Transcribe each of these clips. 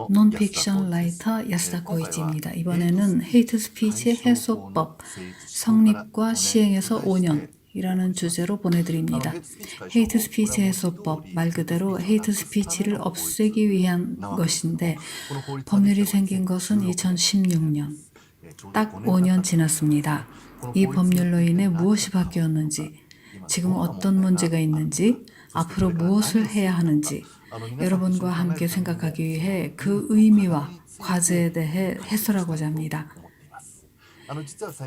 논픽션 라이터 야스다 고이치입니다. 이번에는 헤이트 스피치 해소법 성립과 시행에서 5년이라는 주제로 보내드립니다. 헤이트 스피치 해소법 말 그대로 헤이트 스피치를 없애기 위한 것인데 법률이 생긴 것은 2016년. 딱 5년 지났습니다. 이 법률로 인해 무엇이 바뀌었는지, 지금 어떤 문제가 있는지, 앞으로 무엇을 해야 하는지 여러분과 함께 생각하기 위해 그 의미와 과제에 대해 해설하고자 합니다.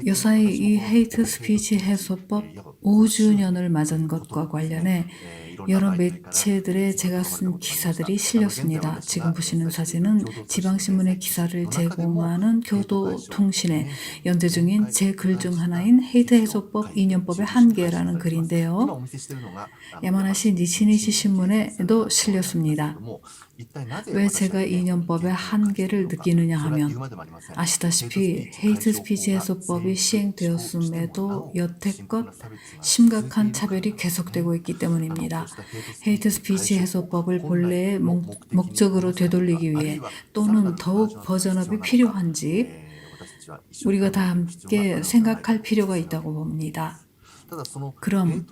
요사이 이 헤이트 스피치 해소법 5주년을 맞은 것과 관련해 여러 매체들에 제가 쓴 기사들이 실렸습니다. 지금 보시는 사진은 지방신문의 기사를 제공하는 교도통신에 연재 중인 제 글 중 하나인 헤이트 해소법 2년법의 한계라는 글인데요. 야마나시 니치니시 신문에도 실렸습니다. 왜 제가 2년법의 한계를 느끼느냐 하면 아시다시피 헤이트 스피치 해소법이 시행되었음에도 여태껏 심각한 차별이 계속되고 있기 때문입니다. 헤이트 스피치 해소법을 본래의 목적으로 되돌리기 위해 또는 더욱 버전업이 필요한지 우리가 다 함께 생각할 필요가 있다고 봅니다. 그럼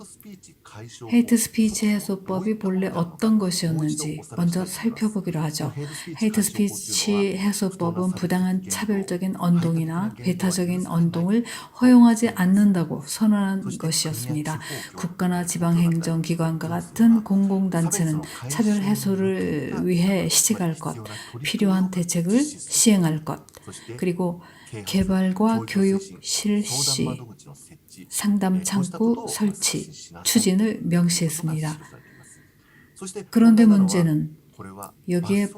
헤이트 스피치 해소법이 본래 어떤 것이었는지 먼저 살펴보기로 하죠. 헤이트 스피치 해소법은 부당한 차별적인 언동이나 배타적인 언동을 허용하지 않는다고 선언한 것이었습니다. 국가나 지방행정기관과 같은 공공단체는 차별 해소를 위해 시작할 것, 필요한 대책을 시행할 것, 그리고 개발과 교육 실시, 상담 창구 설치, 추진을 명시했습니다. 그런데 문제는 여기에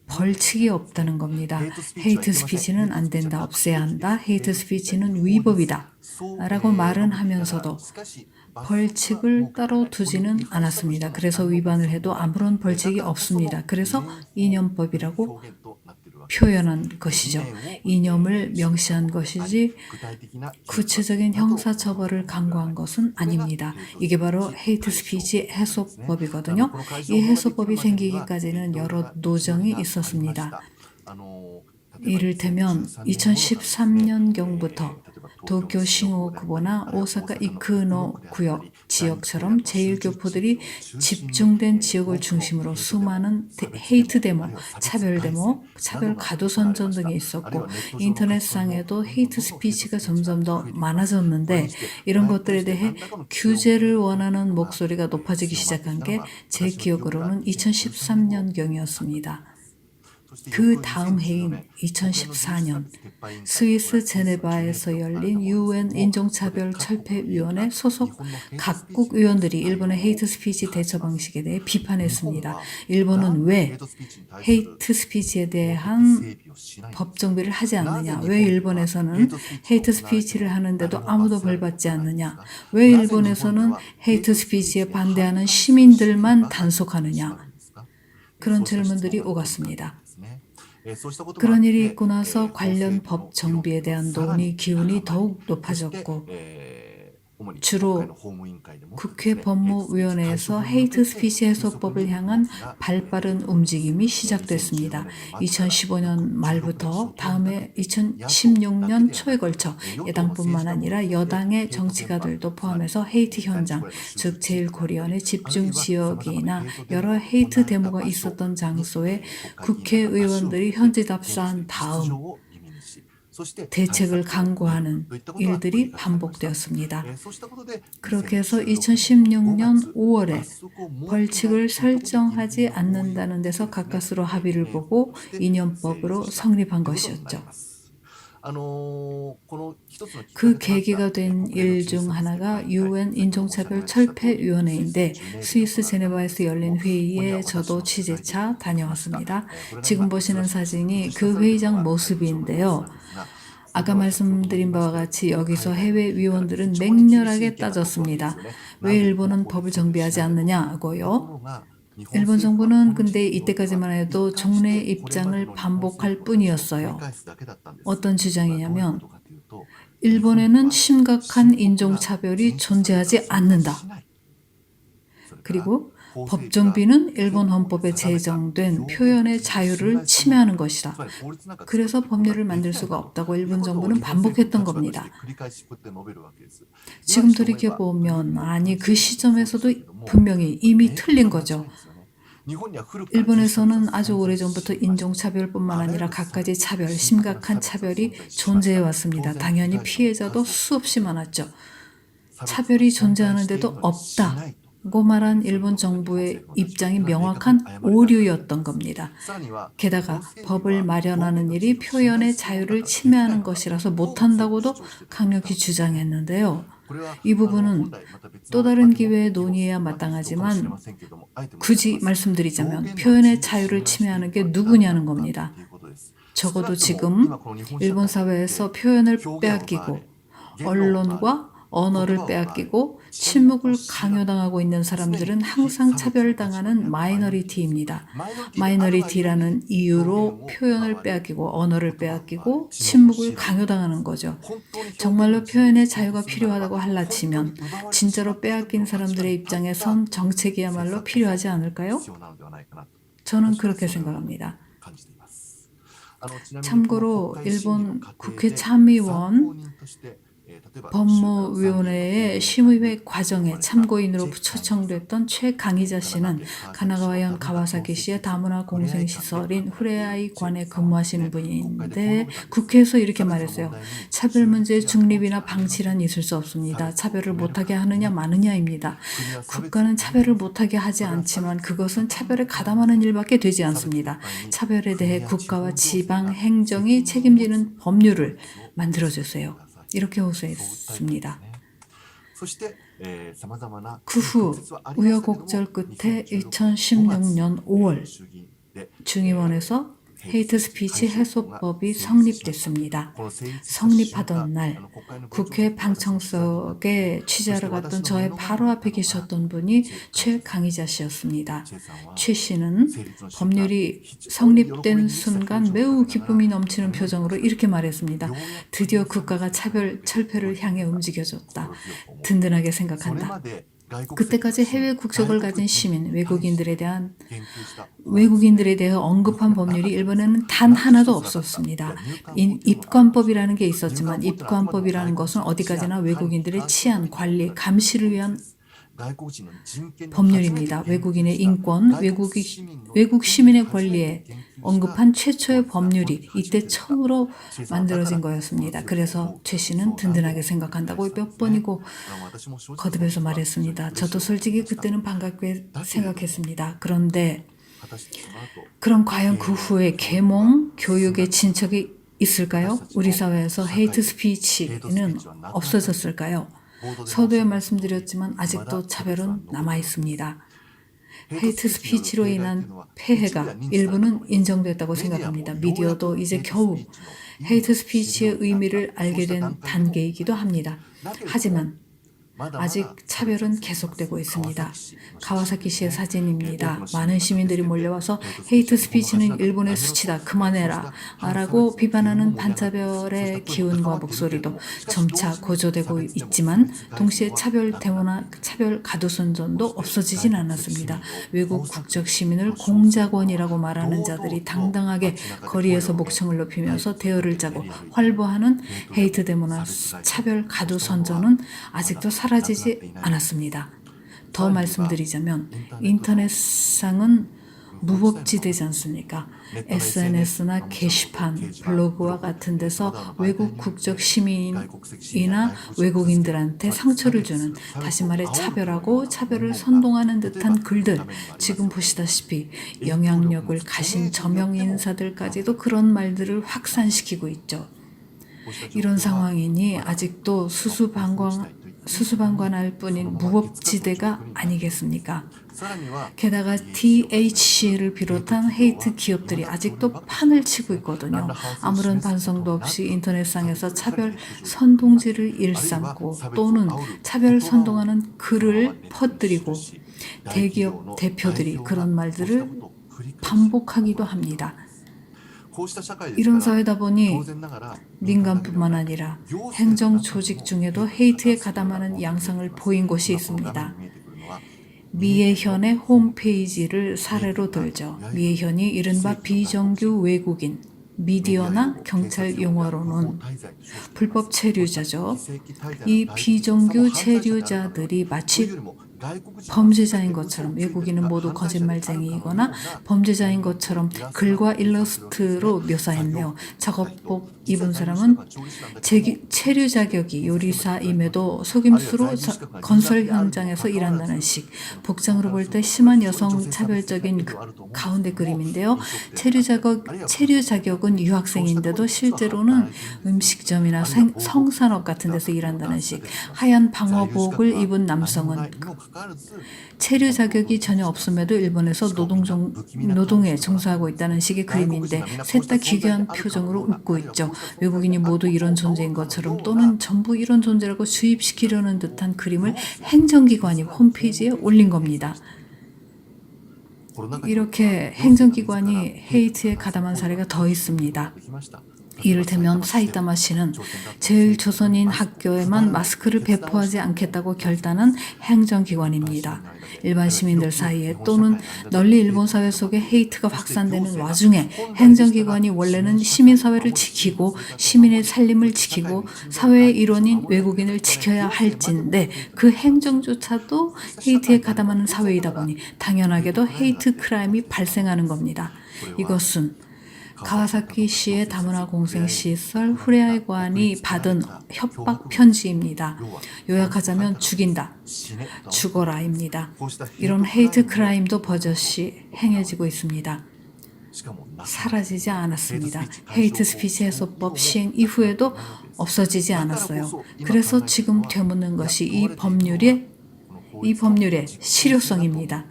벌칙이 없다는 겁니다. 헤이트 스피치는 안 된다, 없애야 한다, 헤이트 스피치는 위법이다 라고 말은 하면서도 벌칙을 따로 두지는 않았습니다. 그래서 위반을 해도 아무런 벌칙이 없습니다. 그래서 이념법이라고 표현한 것이죠. 이념을 명시한 것이지 구체적인 형사처벌을 강구한 것은 아닙니다. 이게 바로 헤이트 스피치 해소법이거든요. 이 해소법이 생기기까지는 여러 노정이 있었습니다. 이를테면 2013년경부터 도쿄 싱오쿠보나 오사카 이쿠노 구역 지역처럼 제1교포들이 집중된 지역을 중심으로 수많은 헤이트 데모, 차별 데모, 차별 가두선전 등이 있었고 인터넷상에도 헤이트 스피치가 점점 더 많아졌는데 이런 것들에 대해 규제를 원하는 목소리가 높아지기 시작한 게 제 기억으로는 2013년경이었습니다. 그 다음 해인 2014년 스위스 제네바에서 열린 UN 인종차별철폐위원회 소속 각국 의원들이 일본의 헤이트 스피치 대처 방식에 대해 비판했습니다. 일본은 왜 헤이트 스피치에 대한 법 정비를 하지 않느냐? 왜 일본에서는 헤이트 스피치를 하는데도 아무도 벌받지 않느냐? 왜 일본에서는 헤이트 스피치에 반대하는 시민들만 단속하느냐? 그런 질문들이 오갔습니다. 그런 일이 있고 나서 관련 법 정비에 대한 논의 기운이 더욱 높아졌고 주로 국회 법무위원회에서 헤이트 스피치 해소법을 향한 발빠른 움직임이 시작됐습니다. 2015년 말부터 다음해 2016년 초에 걸쳐 야당뿐만 아니라 여당의 정치가들도 포함해서 헤이트 현장, 즉 제1코리안의 집중 지역이나 여러 헤이트 데모가 있었던 장소에 국회의원들이 현지 답사한 다음 대책을 강구하는 일들이 반복되었습니다. 그렇게 해서 2016년 5월에 벌칙을 설정하지 않는다는 데서 가까스로 합의를 보고 이념법으로 성립한 것이었죠. 그 계기가 된 일 중 하나가 UN 인종차별철폐위원회인데 스위스 제네바에서 열린 회의에 저도 취재차 다녀왔습니다. 지금 보시는 사진이 그 회의장 모습인데요. 아까 말씀드린 바와 같이 여기서 해외 위원들은 맹렬하게 따졌습니다. 왜 일본은 법을 정비하지 않느냐고요? 일본 정부는 근데 이때까지만 해도 종래 입장을 반복할 뿐이었어요. 어떤 주장이냐면 일본에는 심각한 인종차별이 존재하지 않는다. 그리고 법정비는 일본 헌법에 제정된 표현의 자유를 침해하는 것이다. 그래서 법률을 만들 수가 없다고 일본 정부는 반복했던 겁니다. 지금 돌이켜보면 아니 그 시점에서도 분명히 이미 틀린 거죠. 일본에서는 아주 오래전부터 인종차별뿐만 아니라 갖가지 차별, 심각한 차별이 존재해 왔습니다. 당연히 피해자도 수없이 많았죠. 차별이 존재하는데도 없다고 말한 일본 정부의 입장이 명확한 오류였던 겁니다. 게다가 법을 마련하는 일이 표현의 자유를 침해하는 것이라서 못한다고도 강력히 주장했는데요. 이 부분은 또 다른 기회에 논의해야 마땅하지만 굳이 말씀드리자면 표현의 자유를 침해하는 게 누구냐는 겁니다. 적어도 지금 일본 사회에서 표현을 빼앗기고 언론과 언어를 빼앗기고 침묵을 강요당하고 있는 사람들은 항상 차별당하는 마이너리티입니다. 마이너리티라는 이유로 표현을 빼앗기고 언어를 빼앗기고 침묵을 강요당하는 거죠. 정말로 표현의 자유가 필요하다고 할라치면 진짜로 빼앗긴 사람들의 입장에 선 정책이야말로 필요하지 않을까요? 저는 그렇게 생각합니다. 참고로 일본 국회 참의원 법무위원회의 심의회 과정에 참고인으로 초청됐던 최강희자 씨는 가나가와현 가와사키시의 다문화 공생시설인 후레아이관에 근무하시는 분인데 국회에서 이렇게 말했어요. 차별 문제의 중립이나 방치란 있을 수 없습니다. 차별을 못하게 하느냐 마느냐입니다. 국가는 차별을 못하게 하지 않지만 그것은 차별에 가담하는 일밖에 되지 않습니다. 차별에 대해 국가와 지방 행정이 책임지는 법률을 만들어주세요. 이렇게 호소했습니다. 그 후 우여곡절 끝에 2016년 5월 중의원에서 헤이트 스피치 해소법이 성립됐습니다. 성립하던 날 국회 방청석에 취재하러 갔던 저의 바로 앞에 계셨던 분이 최강희자 씨였습니다. 최 씨는 법률이 성립된 순간 매우 기쁨이 넘치는 표정으로 이렇게 말했습니다. 드디어 국가가 차별 철폐를 향해 움직여줬다. 든든하게 생각한다. 그때까지 해외 국적을 가진 시민, 외국인들에 대해 언급한 법률이 일본에는 단 하나도 없었습니다. 입관법이라는 게 있었지만 입관법이라는 것은 어디까지나 외국인들의 치안, 관리, 감시를 위한 법률입니다. 외국인의 인권, 외국 시민의 권리에 언급한 최초의 법률이 이때 처음으로 만들어진 거였습니다. 그래서 최 씨는 든든하게 생각한다고 몇 번이고 거듭해서 말했습니다. 저도 솔직히 그때는 반갑게 생각했습니다. 그런데 그럼 과연 그 후에 계몽, 교육의 진척이 있을까요? 우리 사회에서 헤이트 스피치는 없어졌을까요? 서두에 말씀드렸지만 아직도 차별은 남아있습니다. 헤이트 스피치로 인한 폐해가 일부는 인정됐다고 생각합니다. 미디어도 이제 겨우 헤이트 스피치의 의미를 알게 된 단계이기도 합니다. 하지만 아직 차별은 계속되고 있습니다. 가와사키시의 사진입니다. 많은 시민들이 몰려와서 헤이트 스피치는 일본의 수치다. 그만해라. 라고 비판하는 반차별의 기운과 목소리도 점차 고조되고 있지만 동시에 차별 데모나 차별 가두선전도 없어지진 않았습니다. 외국 국적 시민을 공작원이라고 말하는 자들이 당당하게 거리에서 목청을 높이면서 대열을 짜고 활보하는 헤이트 데모나 차별 가두선전은 아직도 사라지지 않았습니다. 더 말씀드리자면 인터넷상은 무법지대지 않습니까? SNS나 게시판, 블로그와 같은 데서 외국 국적 시민이나 외국인들한테 상처를 주는, 다시 말해 차별하고 차별을 선동하는 듯한 글들, 지금 보시다시피 영향력을 가신 저명 인사들까지도 그런 말들을 확산시키고 있죠. 이런 상황이니 아직도 수수방관할 뿐인 무법지대가 아니겠습니까? 게다가 THC를 비롯한 헤이트 기업들이 아직도 판을 치고 있거든요. 아무런 반성도 없이 인터넷상에서 차별 선동지를 일삼고 또는 차별 선동하는 글을 퍼뜨리고 대기업 대표들이 그런 말들을 반복하기도 합니다. 이런 사회다 보니 민간뿐만 아니라 행정 조직 중에도 헤이트에 가담하는 양상을 보인 곳이 있습니다. 미애현의 홈페이지를 사례로 들죠. 미애현이 이른바 비정규 외국인, 미디어나 경찰 용어로는 불법 체류자죠. 이 비정규 체류자들이 마치 범죄자인 것처럼, 외국인은 모두 거짓말쟁이이거나 범죄자인 것처럼 글과 일러스트로 묘사했네요. 작업복 입은 사람은 체류 자격이 요리사임에도 속임수로 건설 현장에서 일한다는 식. 복장으로 볼 때 심한 여성 차별적인 가운데 그림인데요. 체류 자격은 유학생인데도 실제로는 음식점이나 성산업 같은 데서 일한다는 식. 하얀 방어복을 입은 남성은 체류 자격이 전혀 없음에도 일본에서 노동에 종사하고 있다는 식의 그림인데 셋 다 기괴한 표정으로 웃고 있죠. 외국인이 모두 이런 존재인 것처럼 또는 전부 이런 존재라고 주입시키려는 듯한 그림을 행정기관이 홈페이지에 올린 겁니다. 이렇게 행정기관이 헤이트에 가담한 사례가 더 있습니다. 이를테면 사이타마시는 제일조선인 학교에만 마스크를 배포하지 않겠다고 결단한 행정기관입니다. 일반 시민들 사이에 또는 널리 일본 사회 속에 헤이트가 확산되는 와중에 행정기관이 원래는 시민사회를 지키고 시민의 살림을 지키고 사회의 일원인 외국인을 지켜야 할진데 그 행정조차도 헤이트에 가담하는 사회이다 보니 당연하게도 헤이트 크라임이 발생하는 겁니다. 이것은 가와사키시의 다문화 공생시설 후레아이관이 받은 협박 편지입니다. 요약하자면 죽인다, 죽어라입니다. 이런 헤이트 크라임도 버젓이 행해지고 있습니다. 사라지지 않았습니다. 헤이트 스피치 해소법 시행 이후에도 없어지지 않았어요. 그래서 지금 되묻는 것이 이 법률의 실효성입니다.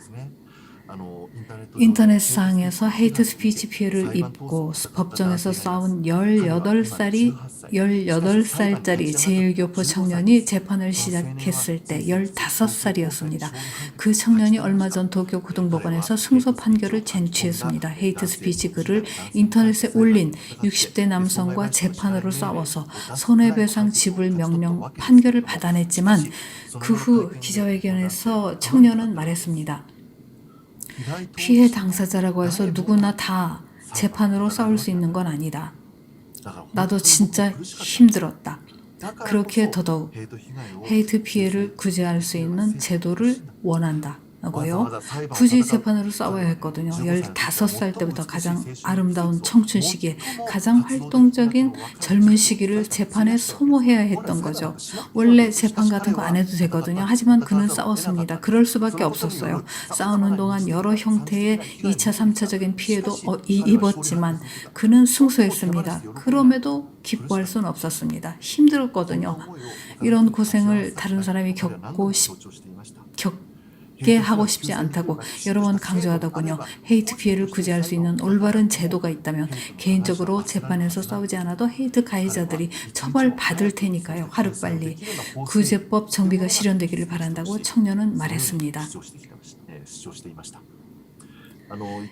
인터넷상에서 헤이트 스피치 피해를 입고 법정에서 싸운 18살짜리 제1교포 청년이 재판을 시작했을 때 15살이었습니다. 그 청년이 얼마 전 도쿄 고등법원에서 승소 판결을 쟁취했습니다. 헤이트 스피치 글을 인터넷에 올린 60대 남성과 재판으로 싸워서 손해배상 지불 명령 판결을 받아냈지만 그 후 기자회견에서 청년은 말했습니다. 피해 당사자라고 해서 누구나 다 재판으로 싸울 수 있는 건 아니다. 나도 진짜 힘들었다. 그렇기에 더더욱 헤이트 피해를 구제할 수 있는 제도를 원한다. 고요. 굳이 재판으로 싸워야 했거든요. 15살 때부터 가장 아름다운 청춘 시기에 가장 활동적인 젊은 시기를 재판에 소모해야 했던 거죠. 원래 재판 같은 거 안 해도 되거든요. 하지만 그는 싸웠습니다. 그럴 수밖에 없었어요. 싸우는 동안 여러 형태의 2차, 3차적인 피해도 입었지만 그는 승소했습니다. 그럼에도 기뻐할 수는 없었습니다. 힘들었거든요. 이런 고생을 다른 사람이 겪게 하고 싶지 않다고 여러 번 강조하더군요. 헤이트 피해를 구제할 수 있는 올바른 제도가 있다면 개인적으로 재판에서 싸우지 않아도 헤이트 가해자들이 처벌받을 테니까요. 하루빨리 구제법 정비가 실현되기를 바란다고 청년은 말했습니다.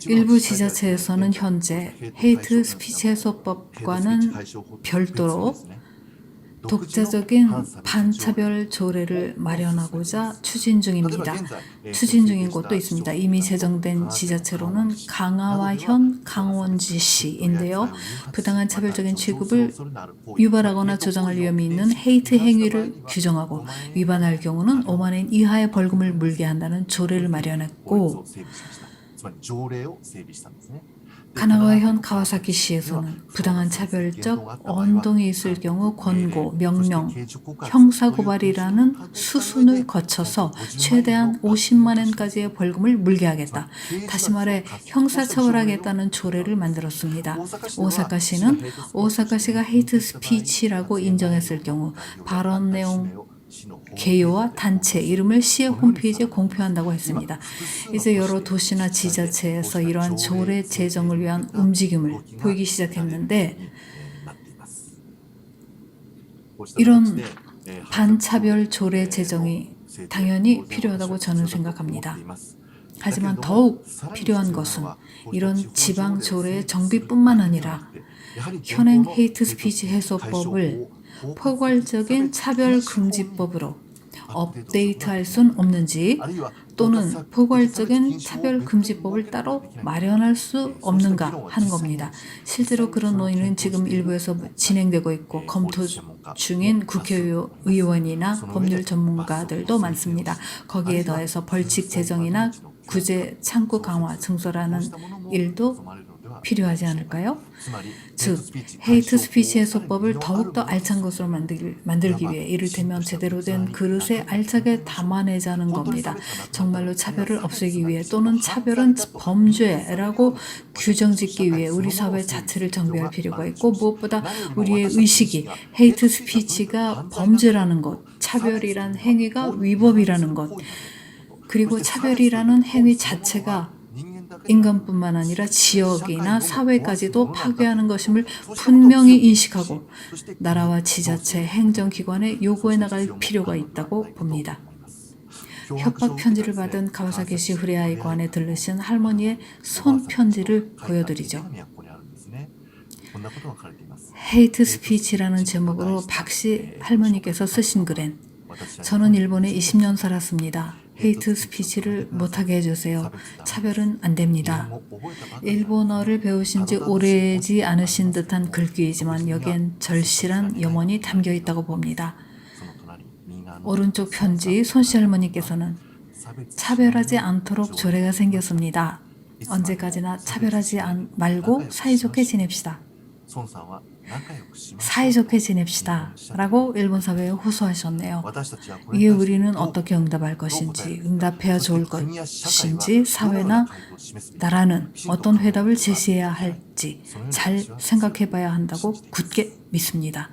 일부 지자체에서는 현재 헤이트 스피치 해소법과는 별도로 독자적인 반차별 조례를 마련하고자 추진 중입니다. 추진 중인 곳도 있습니다. 이미 제정된 지자체로는 강화와현, 강원지시인데요. 부당한 차별적인 취급을 유발하거나 조장할 위험이 있는 헤이트 행위를 규정하고 위반할 경우는 5만 엔 이하의 벌금을 물게 한다는 조례를 마련했고 가나와현 가와사키시에서는 부당한 차별적 언동이 있을 경우 권고, 명령, 형사고발이라는 수순을 거쳐서 최대한 50만 엔까지의 벌금을 물게 하겠다. 다시 말해 형사처벌하겠다는 조례를 만들었습니다. 오사카시는 오사카시가 헤이트 스피치라고 인정했을 경우 발언 내용 개요와 단체 이름을 시의 홈페이지에 공표한다고 했습니다. 이제 여러 도시나 지자체에서 이러한 조례 제정을 위한 움직임을 보이기 시작했는데 이런 반차별 조례 제정이 당연히 필요하다고 저는 생각합니다. 하지만 더욱 필요한 것은 이런 지방 조례의 정비뿐만 아니라 현행 헤이트 스피치 해소법을 포괄적인 차별금지법으로 업데이트할 순 없는지 또는 포괄적인 차별금지법을 따로 마련할 수 없는가 하는 겁니다. 실제로 그런 논의는 지금 일부에서 진행되고 있고 검토 중인 국회의원이나 법률 전문가들도 많습니다. 거기에 더해서 벌칙 제정이나 구제 창구 강화 증설하는 일도 필요하지 않을까요? 즉, 헤이트 스피치 해소법을 더욱더 알찬 것으로 만들기 위해 이를테면 제대로 된 그릇에 알차게 담아내자는 겁니다. 정말로 차별을 없애기 위해 또는 차별은 범죄라고 규정짓기 위해 우리 사회 자체를 정비할 필요가 있고 무엇보다 우리의 의식이 헤이트 스피치가 범죄라는 것, 차별이란 행위가 위법이라는 것, 그리고 차별이라는 행위 자체가 인간뿐만 아니라 지역이나 사회까지도 파괴하는 것임을 분명히 인식하고 나라와 지자체, 행정기관에 요구해 나갈 필요가 있다고 봅니다. 협박 편지를 받은 가와사키시 후레아이관에 들르신 할머니의 손편지를 보여드리죠. 헤이트 스피치라는 제목으로 박씨 할머니께서 쓰신 글엔 저는 일본에 20년 살았습니다. 헤이트 스피치를 못하게 해주세요. 차별은 안 됩니다. 일본어를 배우신 지 오래지 않으신 듯한 글귀이지만 여기엔 절실한 염원이 담겨 있다고 봅니다. 오른쪽 편지 손씨 할머니께서는 차별하지 않도록 조례가 생겼습니다. 언제까지나 차별하지 말고 사이좋게 지냅시다. 사이좋게 지냅시다 라고 일본 사회에 호소하셨네요. 이에 우리는 어떻게 응답할 것인지, 응답해야 좋을 것인지, 사회나 나라는 어떤 회답을 제시해야 할지 잘 생각해 봐야 한다고 굳게 믿습니다.